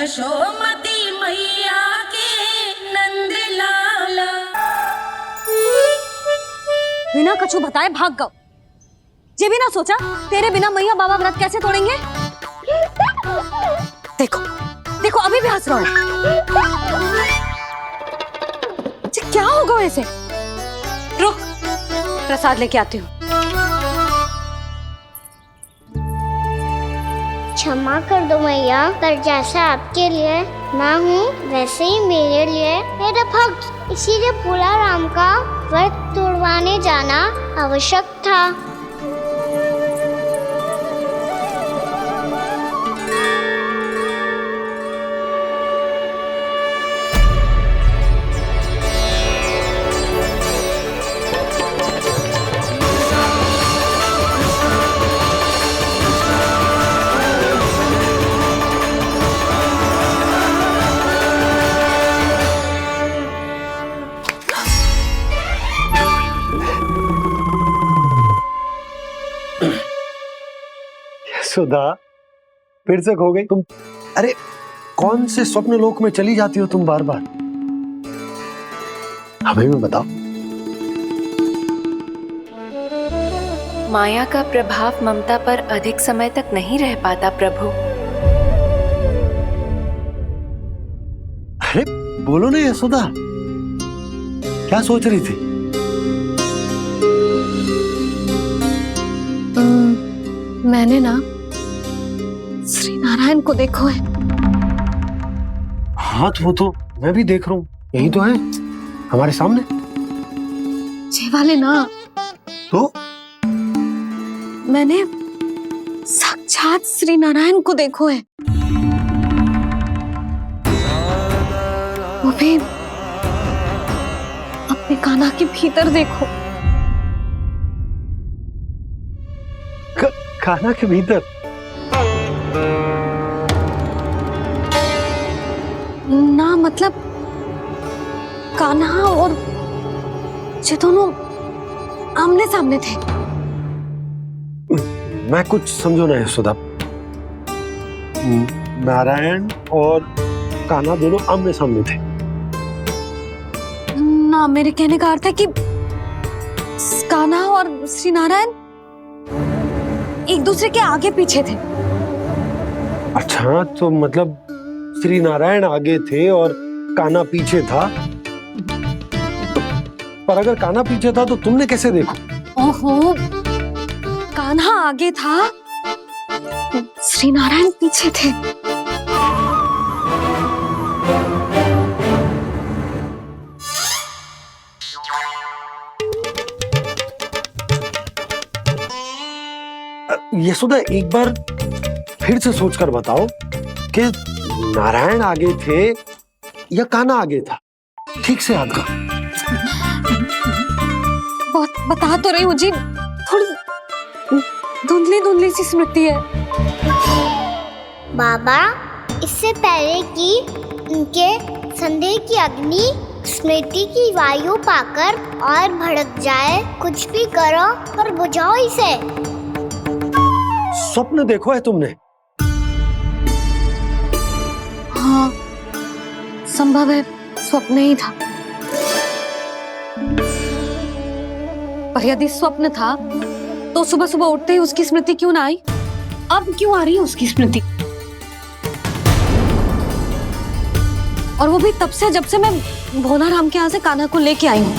यशोमती मैया के नंद लाला। बिना कछु बताए भाग गओ। ये भी ना सोचा तेरे बिना मैया बाबा व्रत कैसे तोड़ेंगे। देखो देखो अभी भी हंस रहा है। क्या होगा वैसे। रुक प्रसाद लेके आती हूँ। क्षमा कर दो मैया, पर जैसा आपके लिए मैं हूँ वैसे ही मेरे लिए मेरा भक्त, इसीलिए भोला राम का व्रत तोड़वाने जाना आवश्यक था। सुधा फिर से खो गई तुम। अरे कौन से स्वप्न लोक में चली जाती हो तुम बार बार। हमें भी बताओ। माया का प्रभाव ममता पर अधिक समय तक नहीं रह पाता प्रभु। अरे बोलो ना यशोदा, क्या सोच रही थी। मैंने ना श्री नारायण को देखो है। हाथ वो तो मैं भी देख रहा हूँ, यही तो है हमारे सामने। ये वाले ना तो मैंने साक्षात श्री नारायण को देखो है, वो भी अपने कान्हा के भीतर देखो। कान्हा के भीतर। ना मतलब कान्हा और ये दोनों आमने सामने थे। मैं कुछ समझो ना यशोदा। नारायण और कान्हा दोनों आमने सामने थे। ना मेरे कहने का अर्थ है कि कान्हा और श्री नारायण एक दूसरे के आगे पीछे थे। अच्छा तो मतलब श्री नारायण आगे थे और कान्हा पीछे था। पर अगर कान्हा पीछे था तो तुमने कैसे देखा। ओहो, कान्हा आगे था, श्री नारायण पीछे थे। यशोदा एक बार फिर से सोचकर बताओ कि नारायण आगे थे या कान्हा आगे था। ठीक से याद कर। बहुत बता तो रही हूँ जी, थोड़ी धुंधली धुंधली सी स्मृति है। बाबा, इससे पहले कि उनके संदेह की अग्नि स्मृति की वायु पाकर और भड़क जाए, कुछ भी करो और बुझाओ इसे। स्वप्न देखो है तुमने। हाँ संभव है स्वप्न ही था, पर यदि स्वप्न था तो सुबह सुबह उठते ही उसकी स्मृति क्यों ना आई। अब क्यों आ रही है उसकी स्मृति। और वो भी तब से जब से मैं भोला राम के यहाँ से कान्हा को लेके आई हूँ।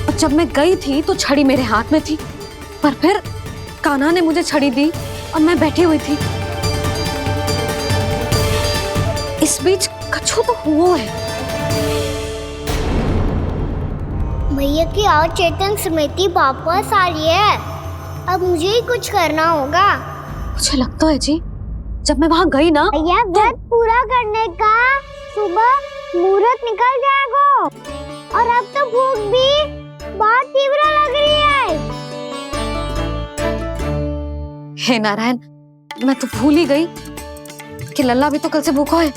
और जब मैं गई थी तो छड़ी मेरे हाथ में थी, पर फिर कान्हा ने मुझे छड़ी दी और मैं बैठी हुई थी। इस बीच कछु तो हुआ है। भैया की अचेतन स्मृति वापस आ रही है। अब मुझे ही कुछ करना होगा। मुझे लगता है जी, जब मैं वहां गई ना भैया व्रत पूरा करने का सुबह मुहूर्त निकल जाएगा, और अब तो भूख भी बहुत तीव्र लग रही है। हे नारायण, मैं तो भूल ही गई कि लल्ला भी तो कल से भूखा है।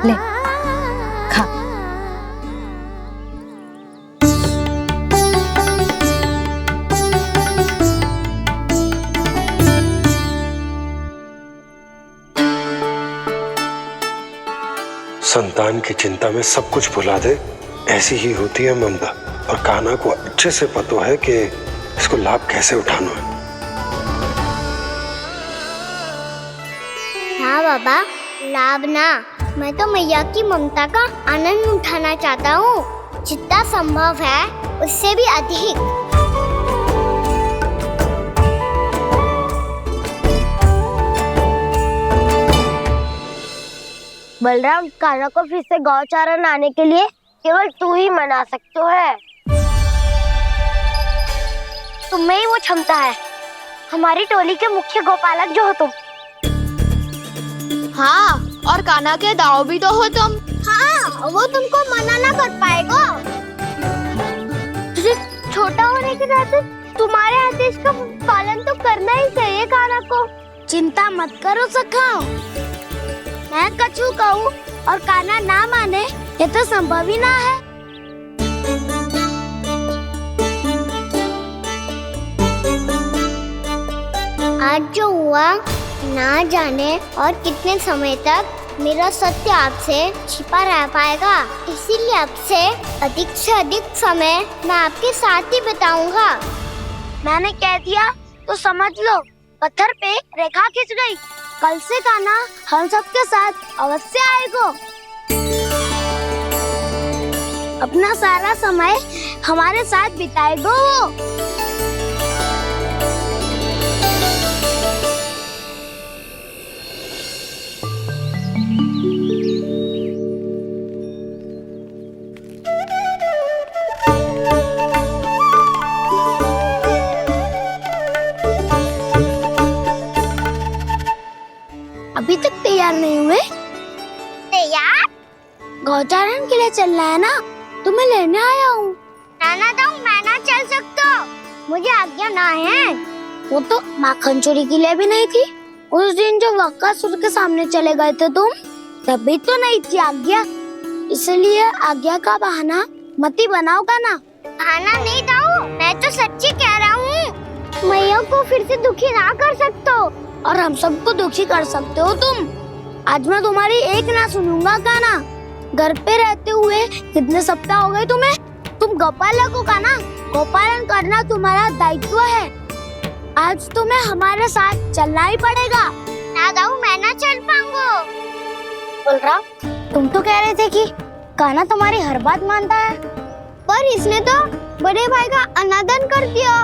ले खा। संतान की चिंता में सब कुछ भुला दे, ऐसी ही होती है ममता। और कान्हा को अच्छे से पता है कि इसको लाभ कैसे उठाना है। हाँ बाबा, लाभ ना, मैं तो मैया की ममता का आनंद उठाना चाहता हूँ, जितना संभव है उससे भी अधिक। बलराम, कान्हा को फिर से गौचारण आने के लिए केवल तू ही मना सकते है। तुम्हें ही वो क्षमता है, हमारी टोली के मुख्य गोपालक जो हो तुम। हाँ, और कान्हा के दाव भी तो हो तुम। हाँ, वो तुमको मना ना कर पाएगा। छोटा होने के नाते तुम्हारे आदेश का पालन तो करना ही चाहिए कान्हा को। चिंता मत करो सखा, मैं कछु कहूँ और कान्हा ना माने, ये तो संभव ही ना है। आज जो हुआ ना जाने और कितने समय तक मेरा सत्य आपसे छिपा रह पाएगा, इसीलिए आपसे अधिक से अधिक समय मैं आपके साथ ही बिताऊंगा। मैंने कह दिया तो समझ लो, पत्थर पे रेखा खिंच गई। कल से कान्हा हम सबके साथ अवश्य आएगा। अपना सारा समय हमारे साथ बिताएगा वो। अभी तक तैयार नहीं हुए? तैयार? गौचारण के लिए चलना है ना, तुम्हें लेने आया हूँ। नाना तो मैं ना चल सकता, मुझे आज्ञा ना है। वो तो माखन चोरी के लिए भी नहीं थी। उस दिन जो वक्कासुर के सामने चले गए थे तुम, तभी तो नहीं थी आज्ञा। इसलिए आज्ञा का बहाना मत ही बनाओ ना। बहाना नहीं दाऊ, मैं तो सच्ची कह रहा हूँ। मैया को फिर से दुखी ना कर सकते हो और हम सबको दुखी कर सकते हो तुम। आज मैं तुम्हारी एक ना सुनूंगा कान्हा। घर पे रहते हुए कितने सप्ताह हो गए तुम्हें? तुम गोपालक हो कान्हा, गोपालन करना तुम्हारा दायित्व है। आज तुम्हें हमारे साथ चलना ही पड़ेगा। ना दाऊ, मैं ना चल पाऊंगा। बलराम, तुम तो कह रहे थे कि कान्हा तुम्हारी हर बात मानता है, पर इसने तो बड़े भाई का अनादर कर दिया।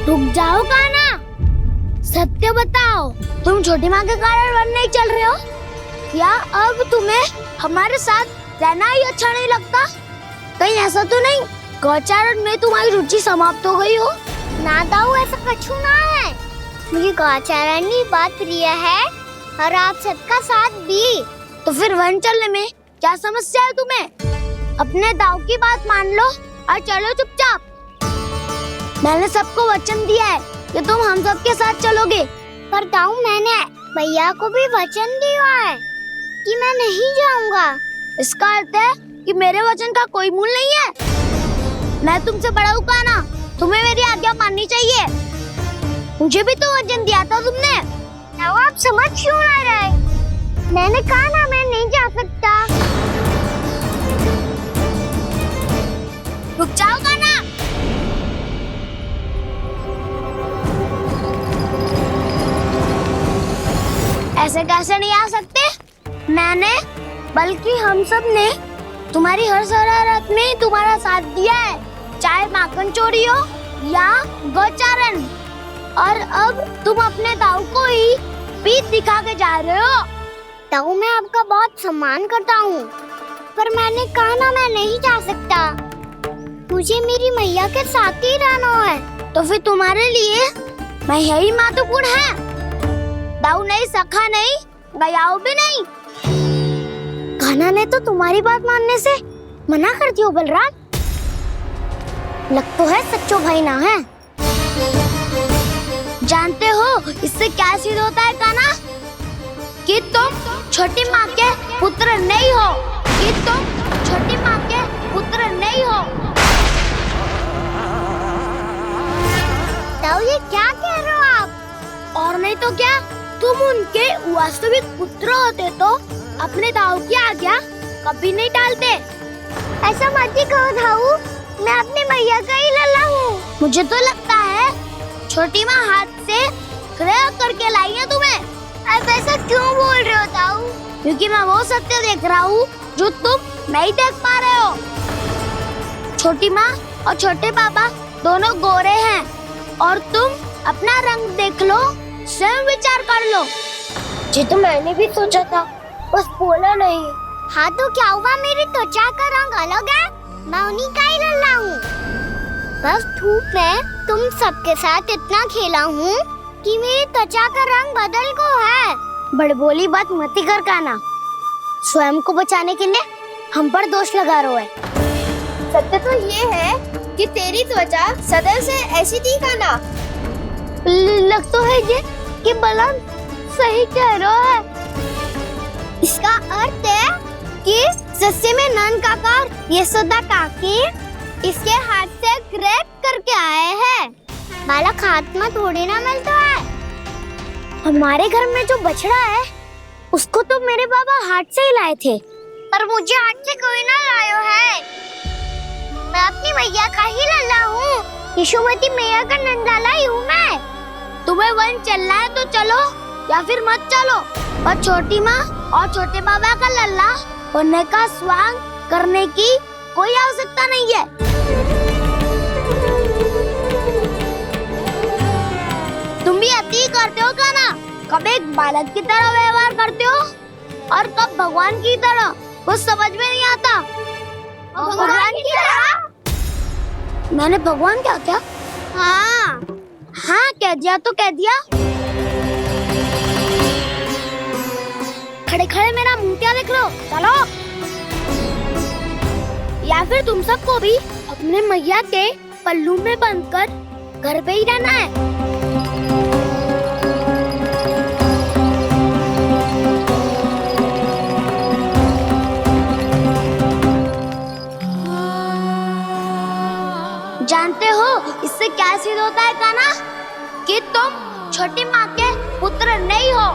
रुक जाओ कान्हा, सत्य बताओ, तुम छोटी माँ के कारण वन नहीं चल रहे हो? या अब तुम्हें हमारे साथ रहना ही अच्छा नहीं लगता? कहीं ऐसा तो नहीं गौचारण में तुम्हारी रुचि समाप्त हो गई हो? ना दाऊ, ऐसा कछु ना है। मुझे गौचारण की बात प्रिय है और आप सबका साथ भी। तो फिर वन चलने में क्या समस्या है तुम्हें? अपने दाऊ की बात मान लो और चलो चुपचाप। मैंने सबको वचन दिया है कि तुम हम सबके साथ चलोगे। पर दाऊ, मैंने भैया को भी वचन दिया है कि मैं नहीं जाऊंगा। इसका अर्थ है कि मेरे वचन का कोई मूल नहीं है। मैं तुमसे बड़ा हूँ कान्हा, तुम्हें मेरी आज्ञा माननी चाहिए। मुझे भी तो वचन दिया था तुमने। दाऊ, आप समझ क्यों ना रहे? मैंने कहा ना, मैं नहीं जा सकता। रुक जाओ कान्हा। ऐसे कैसे नहीं आ सकते? मैंने बल्कि हम सब ने तुम्हारी हर शरारत में तुम्हारा साथ दिया है, चाहे माखन चोरी हो या गौचारण। और अब तुम अपने दाऊ को ही पीठ दिखा के जा रहे हो। दाऊ, मैं आपका बहुत सम्मान करता हूँ, पर मैंने कहा ना, मैं नहीं जा सकता। मुझे मेरी मैया के साथ ही रहना है। तो फिर तुम्हारे लिए मैं यही महत्वपूर्ण है। दाऊ नहीं, सखा नहीं, गयाऊ भी नहीं। कान्हा ने तो तुम्हारी बात मानने से मना कर दिया बलराम। लग तो है सच्चो भाई ना है। जानते हो इससे क्या सिद्ध होता है कान्हा? कि तुम छोटी माँ के पुत्र नहीं हो, कि तुम छोटी माँ के पुत्र नहीं हो। ताऊ ये क्या कह रहे हो आप? और नहीं तो क्या, तुम उनके वास्तविक पुत्र होते तो अपने दाऊ की आज्ञा कभी नहीं टालते। ऐसा मत ही कहो ताऊ, मैं अपनी मैया का ही लल्ला हूँ। मुझे तो लगता है छोटी माँ हाथ से ग्रह करके लाई है तुम्हें। आप ऐसा क्यों बोल रहे हो ताऊ? क्योंकि मैं वो सत्य देख रहा हूँ जो तुम नहीं देख पा रहे हो। छोटी माँ और छोटे पापा दोनों गोरे हैं और तुम अपना रंग देख लो, स्वयं विचार कर लो। जी तो मैंने भी सोचा था, बस बोला नहीं। हाँ तो क्या हुआ, मेरी त्वचा का रंग अलग है, मैं उन्हीं का ही लल्ला हूँ। बस धूप में तुम सबके साथ इतना खेला हूँ कि मेरी त्वचा का रंग बदल को है। बड़बोली बात मत ही कर काना, स्वयं को बचाने के लिए हम पर दोष लगा रहे है। सत्य तो ये है कि तेरी त्वचा सदैव से ऐसी थी काना। लग तो है ये कि बलम सही कह रहा है। इसका अर्थ है कि सस्य में नन काका यशोदा काकी इसके हाथ से ग्रेट करके आए हैं। बालक हाथ में थोड़ी ना मिलता है। हमारे घर में जो बछड़ा है उसको तो मेरे बाबा हाथ से ही लाए थे। पर मुझे हाथ से कोई ना लायो है, मैं अपनी मैया का ही लल्ला हूँ। यशोमती मैया का नंदाला ही हूँ मैं। तुम्हें वन चलना है तो चलो या फिर मत चलो, पर छोटी माँ और छोटे बाबा का लल्ला होने का स्वांग करने की कोई आवश्यकता नहीं है। तुम भी अति करते हो काना, कब एक बालक की तरह व्यवहार करते हो और कब भगवान की तरह, कुछ समझ में नहीं आता। भगवान की तरह? मैंने भगवान क्या क्या? हाँ हाँ कह दिया तो कह दिया। खड़े खड़े मेरा मुंह क्या देख लो, चलो। या फिर तुम सबको भी अपने मैया के पल्लू में बंधकर घर पे ही रहना है। जानते हो इससे क्या सिद्ध होता है काना? कि तुम छोटी माँ के पुत्र नहीं हो,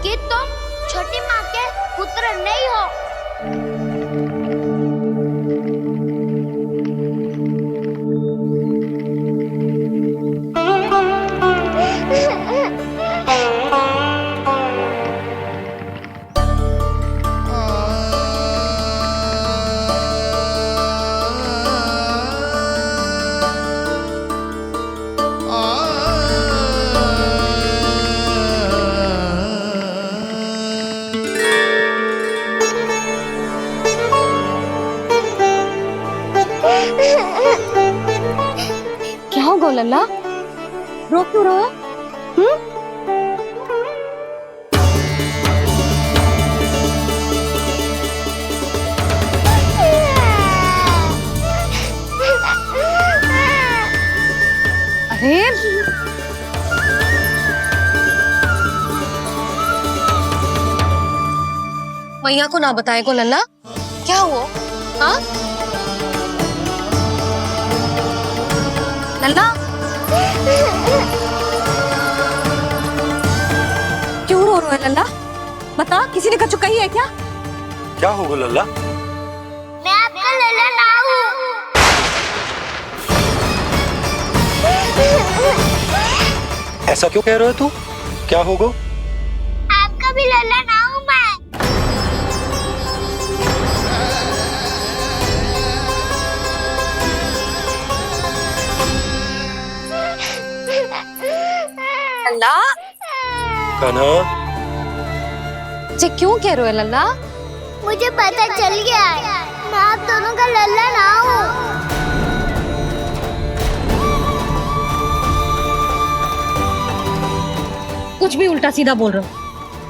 कि तुम छोटी माँ के पुत्र नहीं हो। क्या होगा लल्ला, रो क्यों रहे हो? अरे मैया को ना बताए को लल्ला, क्या हुआ? हाँ लल्ला, क्यों रो रहे हो लल्ला? बता, किसी ने कछु कही है क्या? क्या होगा लल्ला? मैं आपका लल्ला ना हूँ। ऐसा क्यों कह रहे हो तू? क्या होगा? आपका भी लल्ला ना हूँ मैं। लल्ला, कान्हा, ये क्यों कह रहे हो लल्ला? मुझे पता चल गया है, मैं आप दोनों का लल्ला ना हूँ। कुछ भी उल्टा सीधा बोल रहे हो,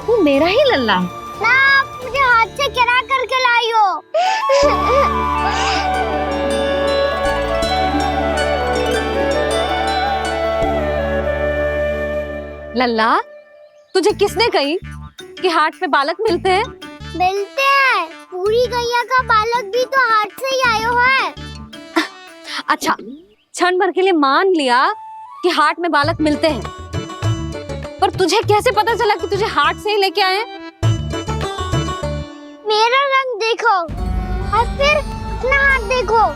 तू मेरा ही लल्ला है। ना आप मुझे हाथ से गिरा करके लाई हो। लल्ला, तुझे किसने कही कि कि हाट पे बालक मिलते हैं? मिलते हैं। पूरी गैया का बालक भी तो हाट से ही आयो है। अच्छा, क्षण भर के लिए मान लिया कि हाट में बालक मिलते हैं, पर तुझे कैसे पता चला कि तुझे हाट से ही लेके आए? मेरा रंग देखो और फिर अपना हाथ देखो।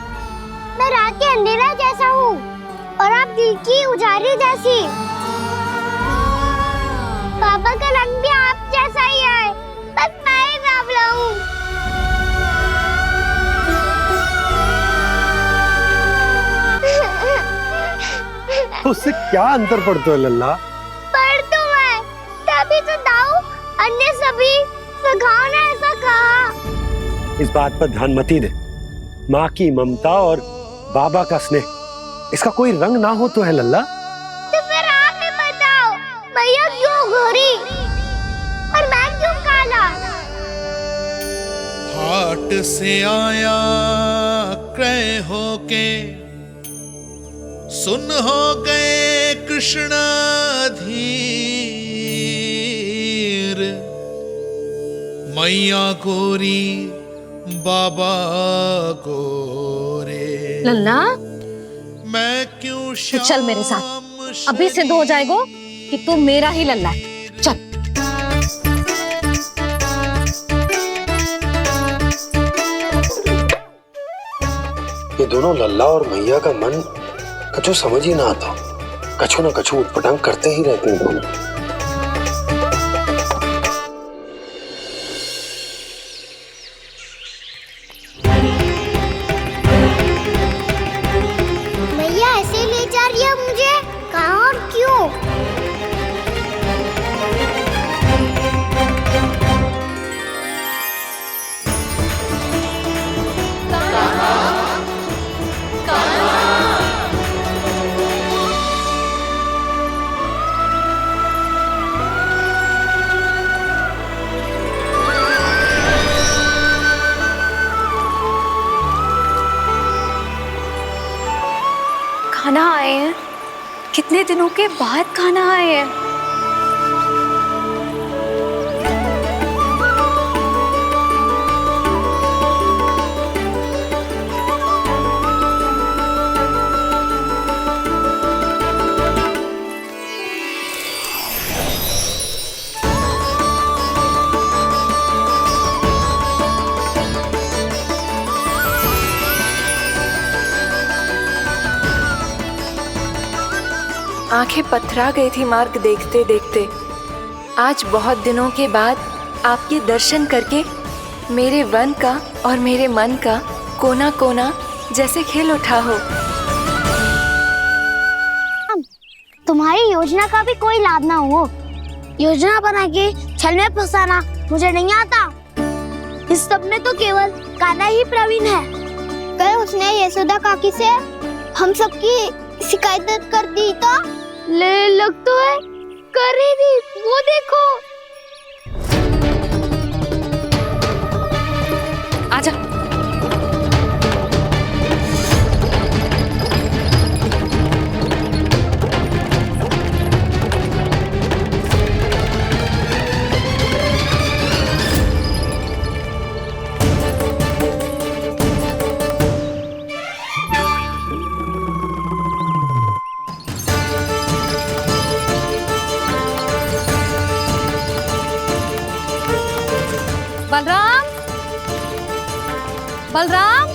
मैं रात के अंधेरा जैसा हूँ और आप दिल की उजारी जैसी। पापा का रंग भी आप जैसा ही है, बस मैं ही बावला हूँ। उससे क्या अंतर पड़ता है लल्ला? पर तो मैं तभी तो दाऊ अन्य सभी सखाओ ने ऐसा कहा। इस बात पर ध्यान मत ही दे। माँ की ममता और बाबा का स्नेह, इसका कोई रंग ना हो तो है लल्ला। तो फिर आप ही बताओ, भैया क्यों गोरी और मैं क्यों काला? हाट से आया क्रय होके, सुन हो गए कृष्ण धीर। मैया गोरी बाबा गोरे, लल्ला, मैं क्यों तू चल मेरे साथ। अभी सिद्ध हो जाएगा कि तू मेरा ही लल्ला है। चल। ये दोनों लल्ला और मैया का मन कछु समझ ही ना आता। कछु ना कछु उटपटांग करते ही रहते हैं दोनों। भैया ऐसे ले जा रही है मुझे, कहाँ और क्यों? खाना आए हैं, कितने दिनों के बाद खाना आए हैं। आंखें पथरा गई थी मार्ग देखते देखते। आज बहुत दिनों के बाद आपके दर्शन करके मेरे वन का और मेरे मन का कोना कोना जैसे खिल उठा हो। तुम्हारी योजना का भी कोई लाभ ना हो। योजना बना के छल में फंसाना मुझे नहीं आता। इस सब में तो केवल कान्हा ही प्रवीण है। कल उसने यशोदा काकी से हम सबकी शिकायत कर दी तो ले लग तो है कर ही दी। वो देखो। आजा। बलराम, बलराम,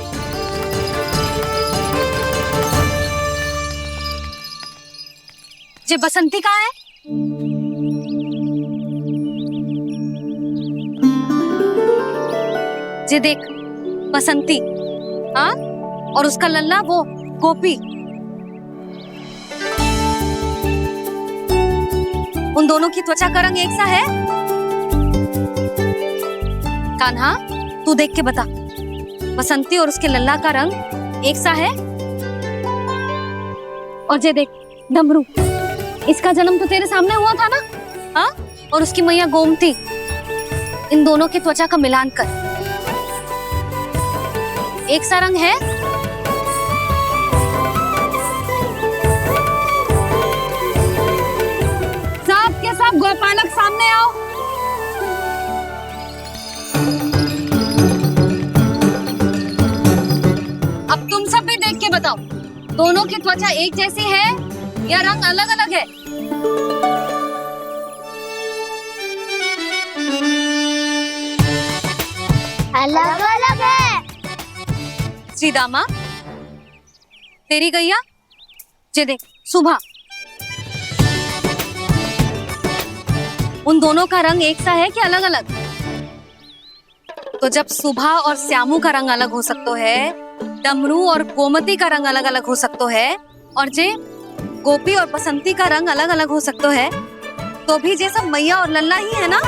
ये बसंती कहाँ है? ये देख बसंती, हाँ, और उसका लल्ला वो गोपी। उन दोनों की त्वचा का रंग एक सा है? कान्हा, तू देख के बता, बसंती और उसके लल्ला का रंग एक सा है? और ये देख डमरू, इसका जन्म तो तेरे सामने हुआ था ना? हाँ, और उसकी मैया गोमती। इन दोनों की त्वचा का मिलान कर, एक सा रंग है? सब के सब गोपालक सामने आओ। बताओ, दोनों की त्वचा एक जैसी है या रंग अलग अलग है? अलग अलग है। श्रीदामा, तेरी गैया, ये देख सुबह, उन दोनों का रंग एक सा है कि अलग अलग? तो जब सुबह और श्यामू का रंग अलग हो सकता है, डमरू और गोमती का रंग अलग अलग हो सकता है, और जे गोपी और बसंती का रंग अलग अलग हो सकता है, तो भी जे सब मैया और लल्ला ही है ना।